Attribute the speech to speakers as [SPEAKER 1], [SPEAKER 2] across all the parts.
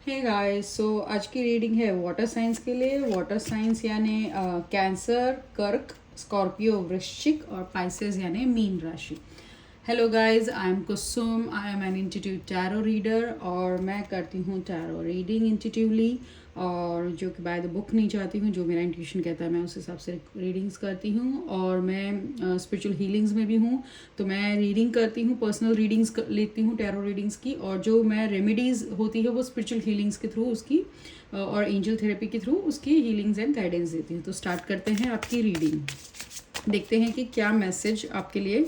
[SPEAKER 1] Hey guys, सो आज की reading है वाटर साइंस के लिए। वाटर साइंस यानी कैंसर, कर्क, स्कॉर्पियो, वृश्चिक और पाइसेस यानी मीन राशि। Hello guys, I am Kusum. I am an intuitive tarot reader और मैं करती हूँ टैरो रीडिंग इंट्यूटिवली, और जो कि बाय द बुक नहीं चाहती हूँ। जो मेरा इंट्यूशन कहता है मैं उस हिसाब से रीडिंग्स करती हूँ। और मैं स्पिरिचुअल हीलिंग्स में भी हूँ, तो मैं रीडिंग करती हूँ, पर्सनल रीडिंग्स लेती हूँ टैरो रीडिंग्स की। और जो मैं रेमेडीज़ होती है वो स्पिरिचुअल हीलिंग्स के थ्रू उसकी और एंजल थेरेपी के थ्रू उसकी हीलिंग्स एंड गाइडेंस देती हूँ। तो स्टार्ट करते हैं आपकी रीडिंग। देखते हैं कि क्या मैसेज आपके लिए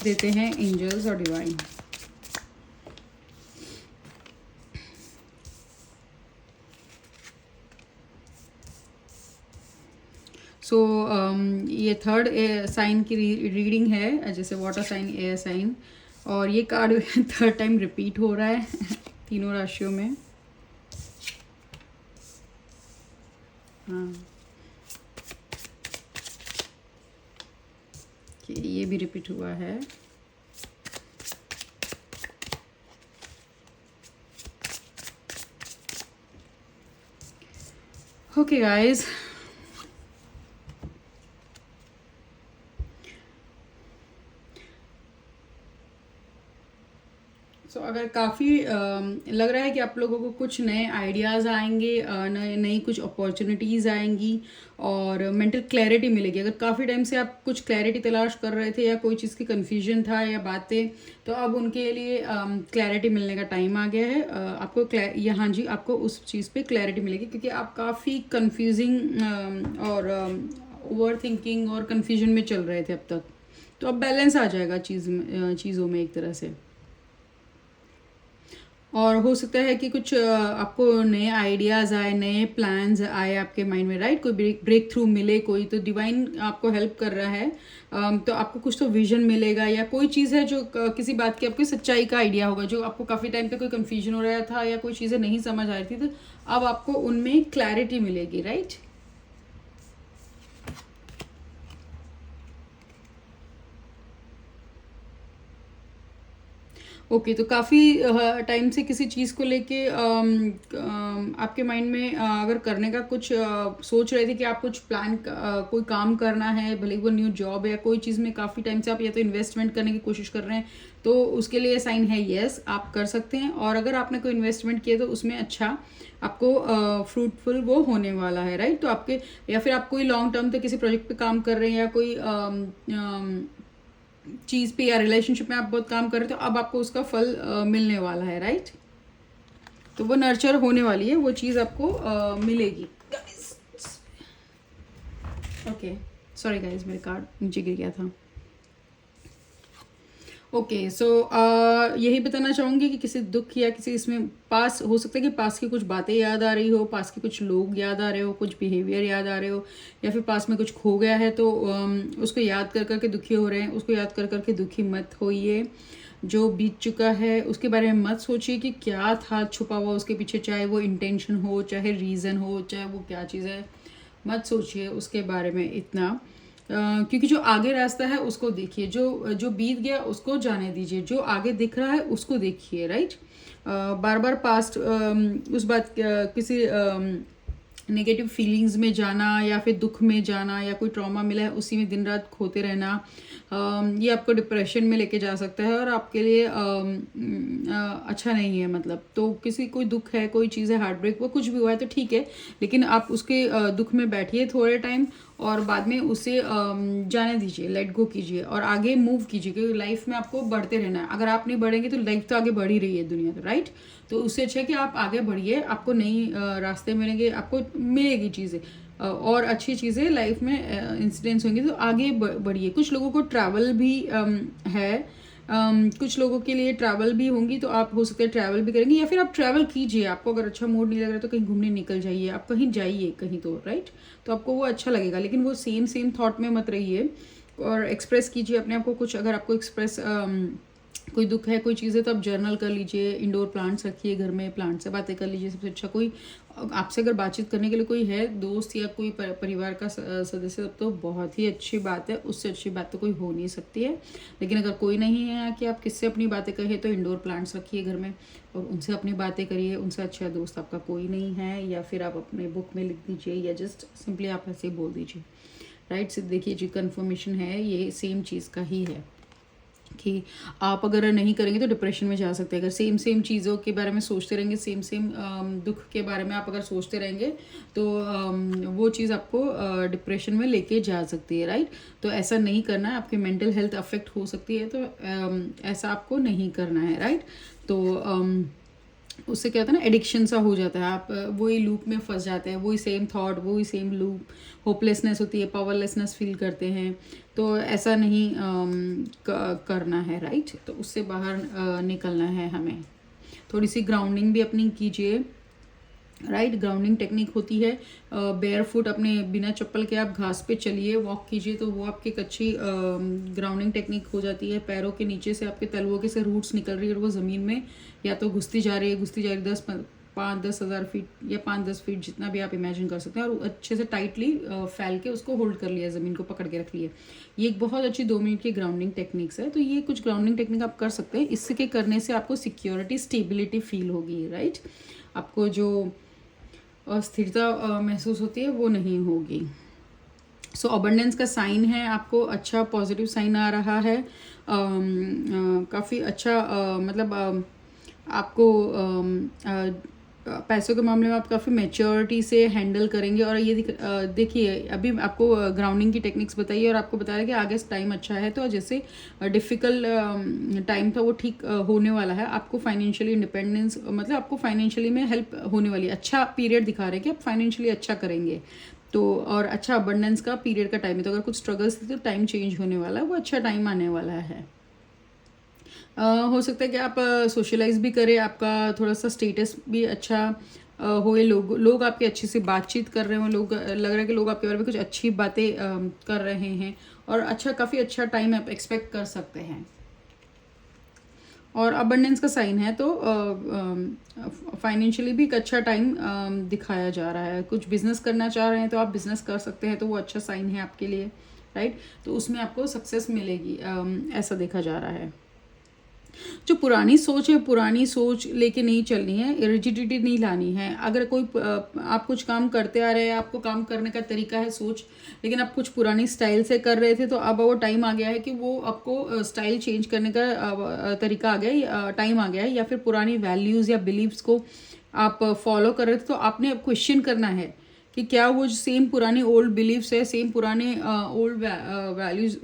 [SPEAKER 1] देते हैं एंजल्स और डिवाइन। सो ये थर्ड साइन की रीडिंग है, जैसे वाटर साइन, एयर साइन, और ये कार्ड थर्ड टाइम रिपीट हो रहा है तीनों राशियों में। हाँ, ये भी रिपीट हुआ है। ओके गाइस, सो अगर काफ़ी लग रहा है कि आप लोगों को कुछ नए आइडियाज़ आएंगे, नई कुछ अपॉर्चुनिटीज़ आएंगी और मेंटल क्लैरिटी मिलेगी। अगर काफ़ी टाइम से आप कुछ क्लैरिटी तलाश कर रहे थे या कोई चीज़ की कन्फ्यूजन था या बातें, तो अब उनके लिए क्लैरिटी मिलने का टाइम आ गया है। आपको यहाँ जी आपको उस चीज़ पे क्लैरिटी मिलेगी, क्योंकि आप काफ़ी कन्फ्यूजिंग और ओवर थिंकिंग और कन्फ्यूजन में चल रहे थे अब तक। तो अब बैलेंस आ जाएगा चीज़ों में एक तरह से। और हो सकता है कि कुछ आपको नए आइडियाज़ आए, नए प्लान्स आए आपके माइंड में, राइट। कोई ब्रेक थ्रू मिले, कोई तो डिवाइन आपको हेल्प कर रहा है। तो आपको कुछ तो विजन मिलेगा, या कोई चीज़ है जो किसी बात की आपकी सच्चाई का आइडिया होगा, जो आपको काफ़ी टाइम पे कोई कन्फ्यूजन हो रहा था या कोई चीज़ें नहीं समझ आ रही थी, तो अब आपको उनमें क्लैरिटी मिलेगी, राइट। ओके, तो काफ़ी टाइम से किसी चीज़ को लेके आपके माइंड में अगर करने का कुछ सोच रहे थे कि आप कुछ प्लान कोई काम करना है, भले वो न्यू जॉब है या कोई चीज़ में काफ़ी टाइम से आप या तो इन्वेस्टमेंट करने की कोशिश कर रहे हैं, तो उसके लिए साइन है यस, आप कर सकते हैं। और अगर आपने कोई इन्वेस्टमेंट किया तो उसमें अच्छा आपको फ्रूटफुल वो होने वाला है, राइट। तो आपके, या फिर आप कोई लॉन्ग टर्म तक किसी प्रोजेक्ट पे काम कर रहे हैं या कोई चीज़ पे या रिलेशनशिप में आप बहुत काम कर रहे थे, तो अब आपको उसका फल मिलने वाला है, राइट। तो वो नर्चर होने वाली है, वो चीज़ आपको मिलेगी। ओके, सॉरी गाइज, मेरे कार्ड नीचे गिर गया था। ओके, सो यही बताना चाहूँगी कि किसी दुख या किसी इसमें पास, हो सकता है कि पास की कुछ बातें याद आ रही हो, पास के कुछ लोग याद आ रहे हो, कुछ बिहेवियर याद आ रहे हो, या फिर पास में कुछ खो गया है तो उसको याद कर करके दुखी हो रहे हैं। उसको याद कर करके दुखी मत होइए। जो बीत चुका है उसके बारे में मत सोचिए कि क्या था छुपा हुआ उसके पीछे, चाहे वो इंटेंशन हो, चाहे रीज़न हो, चाहे वो क्या चीज़ है, मत सोचिए उसके बारे में इतना। क्योंकि जो आगे रास्ता है उसको देखिए, जो जो बीत गया उसको जाने दीजिए, जो आगे दिख रहा है उसको देखिए, राइट। बार बार पास्ट उस बात किसी नेगेटिव फीलिंग्स में जाना या फिर दुख में जाना, या कोई ट्रॉमा मिला है उसी में दिन रात खोते रहना, ये आपको डिप्रेशन में लेके जा सकता है और आपके लिए अच्छा नहीं है। मतलब तो किसी कोई दुख है, कोई चीज़ है, हार्ट ब्रेक, वो कुछ भी हुआ है तो ठीक है, लेकिन आप उसके दुख में बैठिए थोड़े टाइम और बाद में उसे जाने दीजिए, लेट गो कीजिए और आगे मूव कीजिए, क्योंकि लाइफ में आपको बढ़ते रहना है। अगर आप नहीं बढ़ेंगे तो लाइफ तो आगे बढ़ ही रही है दुनिया तो, राइट। तो उससे अच्छा है कि आप आगे बढ़िए, आपको नई रास्ते मिलेंगे, आपको मिलेगी चीज़ें और अच्छी चीज़ें लाइफ में इंसिडेंट्स होंगे, तो आगे बढ़िए। कुछ लोगों को ट्रैवल भी है, कुछ लोगों के लिए ट्रैवल भी होंगी, तो आप हो सकता है ट्रैवल भी करेंगे, या फिर आप ट्रैवल कीजिए। आपको अगर अच्छा मूड नहीं लग रहा तो कहीं घूमने निकल जाइए, आप कहीं जाइए कहीं तो, राइट। तो आपको वो अच्छा लगेगा, लेकिन वो सेम सेम थॉट में मत रहिए और एक्सप्रेस कीजिए अपने आप को। कुछ अगर आपको एक्सप्रेस कोई दुख है, कोई चीज़ है, तो आप जर्नल कर लीजिए, इंडोर प्लांट्स रखिए घर में, प्लांट से बातें कर लीजिए। सबसे अच्छा कोई आपसे अगर बातचीत करने के लिए कोई है, दोस्त या कोई परिवार का सदस्य, तो बहुत ही अच्छी बात है। उससे अच्छी बात तो कोई हो नहीं सकती है। लेकिन अगर कोई नहीं है कि आप किससे अपनी बातें कहिए, तो इंडोर प्लांट्स रखिए घर में और उनसे अपनी बातें करिए। उनसे अच्छा दोस्त आपका कोई नहीं है, या फिर आप अपने बुक में लिख दीजिए, या जस्ट सिंपली आप ऐसे ही बोल दीजिए, राइट। सिर्फ देखिए जी, कन्फर्मेशन है, ये सेम चीज़ का ही है कि आप अगर नहीं करेंगे तो डिप्रेशन में जा सकते हैं। अगर सेम सेम चीज़ों के बारे में सोचते रहेंगे, सेम सेम दुख के बारे में आप अगर सोचते रहेंगे, तो वो चीज़ आपको डिप्रेशन में लेके जा सकती है, राइट। तो ऐसा नहीं करना है, आपकी मेंटल हेल्थ अफेक्ट हो सकती है, तो ऐसा आपको नहीं करना है, राइट। तो उससे क्या होता है ना, एडिक्शन सा हो जाता है, आप वही लूप में फंस जाते हैं, वही सेम थॉट, वही सेम लूप, होपलेसनेस होती है, पावरलेसनेस फील करते हैं। तो ऐसा नहीं करना है, राइट। तो उससे बाहर निकलना है हमें। थोड़ी सी ग्राउंडिंग भी अपनी कीजिए, राइट। ग्राउंडिंग टेक्निक होती है, बेयर फुट अपने बिना चप्पल के आप घास पे चलिए, वॉक कीजिए, तो वो आपकी एक अच्छी ग्राउंडिंग टेक्निक हो जाती है। पैरों के नीचे से आपके तलवों के से रूट्स निकल रही है और वो ज़मीन में या तो घुसती जा रही है 5-10 हज़ार फीट या 5-10 फीट, जितना भी आप इमेजिन कर सकते हैं, और अच्छे से टाइटली फैल के उसको होल्ड कर लिया, ज़मीन को पकड़ के रख लिया। ये एक बहुत अच्छी 2 मिनट की ग्राउंडिंग टेक्निक्स है। तो ये कुछ ग्राउंडिंग टेक्निक आप कर सकते हैं। इसके करने से आपको सिक्योरिटी, स्टेबिलिटी फील होगी, राइट। आपको जो अस्थिरता महसूस होती है वो नहीं होगी। सो अबंडेंस का साइन है, आपको अच्छा पॉजिटिव साइन आ रहा है। काफ़ी अच्छा मतलब आपको पैसों के मामले में आप काफ़ी मैच्योरिटी से हैंडल करेंगे। और ये देखिए, अभी आपको ग्राउंडिंग की टेक्निक्स बताइए और आपको बता रहा है कि आगे टाइम अच्छा है। तो जैसे डिफ़िकल्ट टाइम था वो ठीक होने वाला है। आपको फाइनेंशियली इंडिपेंडेंस, मतलब आपको फाइनेंशियली में हेल्प होने वाली है। अच्छा पीरियड दिखा रहे हैं कि आप फाइनेंशियली अच्छा करेंगे। तो और अच्छा अबंडेंस का पीरियड का टाइम है। तो अगर कुछ स्ट्रगल्स थे तो टाइम चेंज होने वाला है, वो अच्छा टाइम आने वाला है। हो सकता है कि आप सोशलाइज भी करें, आपका थोड़ा सा स्टेटस भी अच्छा होए, लोग आपकी अच्छी से बातचीत कर रहे हो, लोग लग रहा है कि लोग आपके बारे में कुछ अच्छी बातें कर रहे हैं, और अच्छा काफ़ी अच्छा टाइम आप एक्सपेक्ट कर सकते हैं। और अबंडेंस का साइन है, तो फाइनेंशियली भी एक अच्छा टाइम दिखाया जा रहा है। कुछ बिजनेस करना चाह रहे हैं तो आप बिजनेस कर सकते हैं, तो वो अच्छा साइन है आपके लिए, राइट। तो उसमें आपको सक्सेस मिलेगी, ऐसा देखा जा रहा है। जो पुरानी सोच है, पुरानी सोच लेके नहीं चलनी है, रिजिडिटी नहीं लानी है। अगर कोई आप कुछ काम करते आ रहे हैं, आपको काम करने का तरीका है सोच, लेकिन आप कुछ पुरानी स्टाइल से कर रहे थे, तो अब वो टाइम आ गया है कि वो आपको स्टाइल चेंज करने का तरीका आ गया, टाइम आ गया है। या फिर पुरानी वैल्यूज़ या बिलीव्स को आप फॉलो कर रहे थे, तो आपने अब क्वेश्चन करना है कि क्या वो जो सेम पुराने ओल्ड बिलीव्स है, सेम पुराने ओल्ड वैल्यूज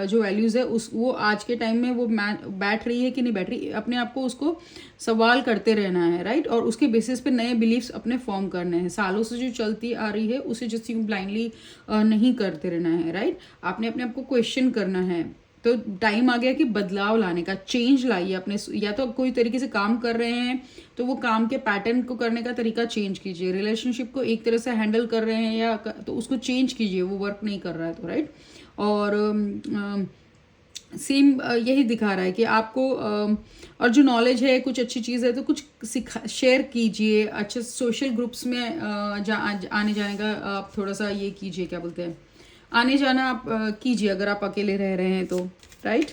[SPEAKER 1] जो वैल्यूज़ है, उस वो आज के टाइम में वो बैठ रही है कि नहीं बैठ रही। अपने आप को उसको सवाल करते रहना है, राइट। और उसके बेसिस पे नए बिलीव्स अपने फॉर्म करने हैं। सालों से जो चलती आ रही है उसे जस्ट यूँ ब्लाइंडली नहीं करते रहना है, राइट। आपने अपने आप को क्वेश्चन करना है। तो टाइम आ गया कि बदलाव लाने का, चेंज लाइए अपने। या तो कोई तरीके से काम कर रहे हैं तो वो काम के पैटर्न को करने का तरीका चेंज कीजिए। रिलेशनशिप को एक तरह से हैंडल कर रहे हैं या तो उसको चेंज कीजिए, वो वर्क नहीं कर रहा है तो, राइट। और सेम यही दिखा रहा है कि आपको और जो नॉलेज है, कुछ अच्छी चीज़ है तो कुछ शेयर कीजिए। अच्छे सोशल ग्रुप्स में आने जाने का आप थोड़ा सा ये कीजिए, क्या बोलते हैं, आने जाना आप कीजिए अगर आप अकेले रह रहे हैं तो, राइट।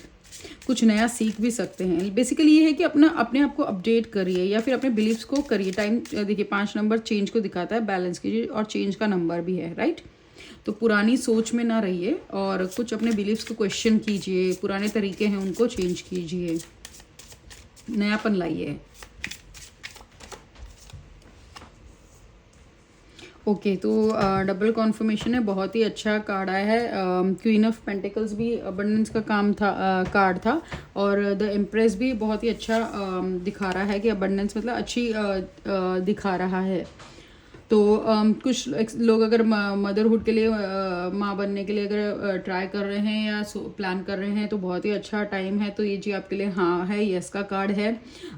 [SPEAKER 1] कुछ नया सीख भी सकते हैं। बेसिकली ये है कि अपने आप को अपडेट करिए या फिर अपने बिलीव्स को करिए। टाइम देखिए 5 नंबर चेंज को दिखाता है, बैलेंस कीजिए, और चेंज का नंबर भी है, राइट। तो पुरानी सोच में ना रहिए और कुछ अपने बिलीव्स को क्वेश्चन कीजिए, पुराने तरीके हैं उनको चेंज कीजिए, नयापन लाइए। ओके, तो डबल कॉन्फर्मेशन है, बहुत ही अच्छा कार्ड आया है। क्वीन ऑफ पेंटिकल्स भी अबंडेंस का काम था, कार्ड था। और द एम्प्रेस भी बहुत ही अच्छा दिखा रहा है कि अबंडेंस मतलब अच्छी दिखा रहा है। तो कुछ लोग अगर मदरहुड के लिए, माँ बनने के लिए अगर ट्राई कर रहे हैं या प्लान कर रहे हैं, तो बहुत ही अच्छा टाइम है। तो ये जी आपके लिए हाँ है, यस का कार्ड है।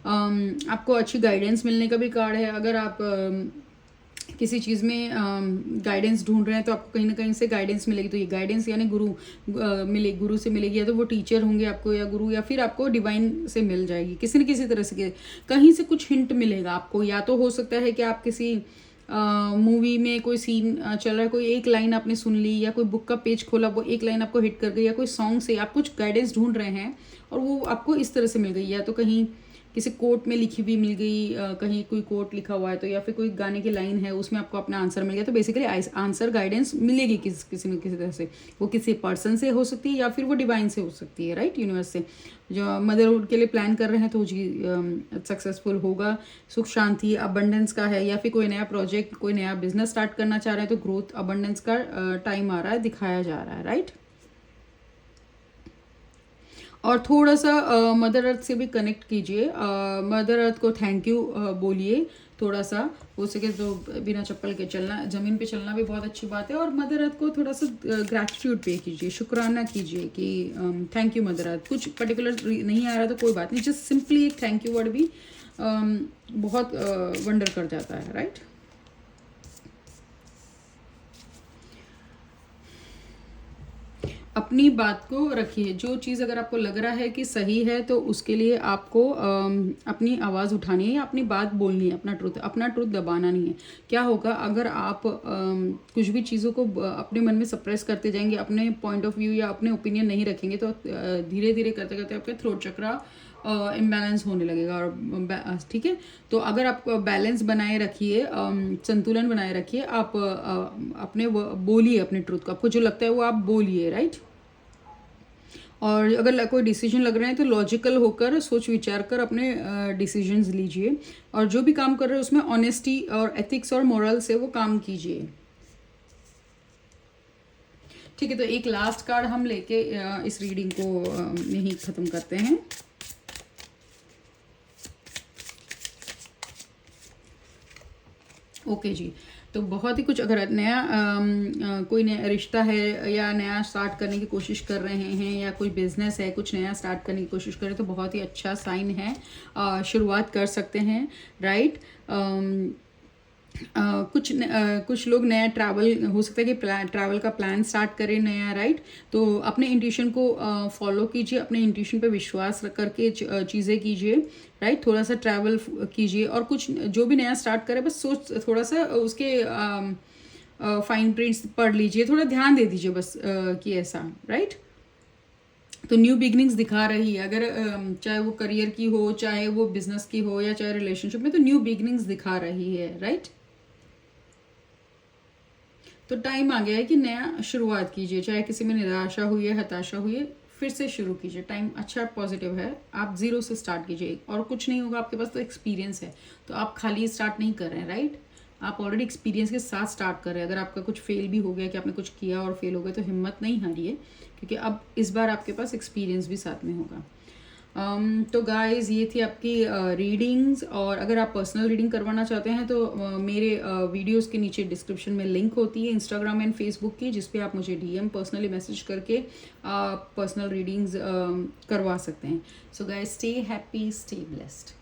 [SPEAKER 1] आपको अच्छी गाइडेंस मिलने का भी कार्ड है। अगर आप किसी चीज़ में गाइडेंस ढूंढ रहे हैं तो आपको कहीं ना कहीं से गाइडेंस मिलेगी। तो ये गाइडेंस यानी गुरु से मिलेगी, या तो वो टीचर होंगे आपको या गुरु, या फिर आपको डिवाइन से मिल जाएगी किसी न किसी तरह से। कहीं से कुछ हिंट मिलेगा आपको, या तो हो सकता है कि आप किसी मूवी में कोई सीन चल रहा है, कोई एक लाइन आपने सुन ली, या कोई बुक का पेज खोला, वो एक लाइन आपको हिट कर गई, या कोई सॉन्ग से आप कुछ गाइडेंस ढूंढ रहे हैं और वो आपको इस तरह से मिल गई, या तो कहीं किसी कोट में लिखी हुई मिल गई, कहीं कोई कोट लिखा हुआ है तो, या फिर कोई गाने की लाइन है उसमें आपको अपना आंसर मिल गया। तो बेसिकली आंसर गाइडेंस मिलेगी किसी न किसी तरह से। वो किसी पर्सन से हो सकती है या फिर वो डिवाइन से हो सकती है, राइट, यूनिवर्स से। जो मदरहुड के लिए प्लान कर रहे हैं तो जी सक्सेसफुल होगा। सुख शांति अबंडेंस का है, या फिर कोई नया प्रोजेक्ट, कोई नया बिजनेस स्टार्ट करना चाह रहे हैं तो ग्रोथ अबंडेंस का टाइम आ रहा है, दिखाया जा रहा है, राइट। और थोड़ा सा मदर अर्थ से भी कनेक्ट कीजिए, मदर अर्थ को थैंक यू बोलिए थोड़ा सा, हो सके तो बिना चप्पल के चलना, ज़मीन पे चलना भी बहुत अच्छी बात है। और मदर अर्थ को थोड़ा सा ग्रैटिट्यूड पे कीजिए, शुक्राना कीजिए कि थैंक यू मदर अर्थ। कुछ पर्टिकुलर नहीं आ रहा तो कोई बात नहीं, जस्ट सिंपली एक थैंक यू वर्ड भी बहुत वंडर कर जाता है, राइट। अपनी बात को रखिए, जो चीज़ अगर आपको लग रहा है कि सही है तो उसके लिए आपको अपनी आवाज़ उठानी है या अपनी बात बोलनी है, अपना ट्रुथ दबाना नहीं है। क्या होगा अगर आप कुछ भी चीज़ों को अपने मन में सप्रेस करते जाएंगे, अपने पॉइंट ऑफ व्यू या अपने ओपिनियन नहीं रखेंगे, तो धीरे धीरे करते करते आपके थ्रोट चक्रा इम्बैलेंस होने लगेगा। और ठीक है, तो अगर आप बैलेंस बनाए रखिए, संतुलन बनाए रखिए, आप अपने बोलिए अपने ट्रुथ को, आपको जो लगता है वो आप बोलिए, राइट। और अगर कोई डिसीजन लग रहे हैं तो लॉजिकल होकर सोच विचार कर अपने डिसीजंस लीजिए, और जो भी काम कर रहे हैं उसमें ऑनेस्टी और एथिक्स और मोरल से वो काम कीजिए। ठीक है, तो एक लास्ट कार्ड हम लेके इस रीडिंग को यहीं ख़त्म करते हैं। ओके जी, तो बहुत ही कुछ, अगर नया कोई नया रिश्ता है या नया स्टार्ट करने की कोशिश कर रहे हैं, या कोई बिजनेस है कुछ नया स्टार्ट करने की कोशिश कर रहे हैं, तो बहुत ही अच्छा साइन है, शुरुआत कर सकते हैं, राइट। कुछ लोग नया ट्रैवल, हो सकता है कि ट्रैवल का प्लान स्टार्ट करें नया, राइट। तो अपने इंट्यूशन को फॉलो कीजिए, अपने इंट्यूशन पे विश्वास करके चीज़ें कीजिए, राइट। थोड़ा सा ट्रैवल कीजिए, और कुछ जो भी नया स्टार्ट करे बस थोड़ा सा उसके फाइन प्रिंट्स पढ़ लीजिए, थोड़ा ध्यान दे दीजिए बस कि ऐसा, राइट। तो न्यू बिगनिंग्स दिखा रही है, अगर चाहे वो करियर की हो, चाहे वो बिजनेस की हो, या चाहे रिलेशनशिप में, तो न्यू बिगनिंग्स दिखा रही है, राइट। तो टाइम आ गया है कि नया शुरुआत कीजिए, चाहे किसी में निराशा हुई है, हताशा हुई है, फिर से शुरू कीजिए। टाइम अच्छा पॉजिटिव है, आप जीरो से स्टार्ट कीजिए, और कुछ नहीं होगा आपके पास, तो एक्सपीरियंस है, तो आप खाली स्टार्ट नहीं कर रहे हैं, राइट। आप ऑलरेडी एक्सपीरियंस के साथ स्टार्ट कर रहे हैं। अगर आपका कुछ फेल भी हो गया, कि आपने कुछ किया और फेल हो गया, तो हिम्मत नहीं हारिए, क्योंकि अब इस बार आपके पास एक्सपीरियंस भी साथ में होगा। तो गाइस, ये थी आपकी रीडिंग्स। और अगर आप पर्सनल रीडिंग करवाना चाहते हैं तो मेरे वीडियोस के नीचे डिस्क्रिप्शन में लिंक होती है इंस्टाग्राम एंड फेसबुक की, जिस पे आप मुझे डीएम पर्सनली मैसेज करके पर्सनल रीडिंग्स करवा सकते हैं। So guys, stay happy, stay blessed.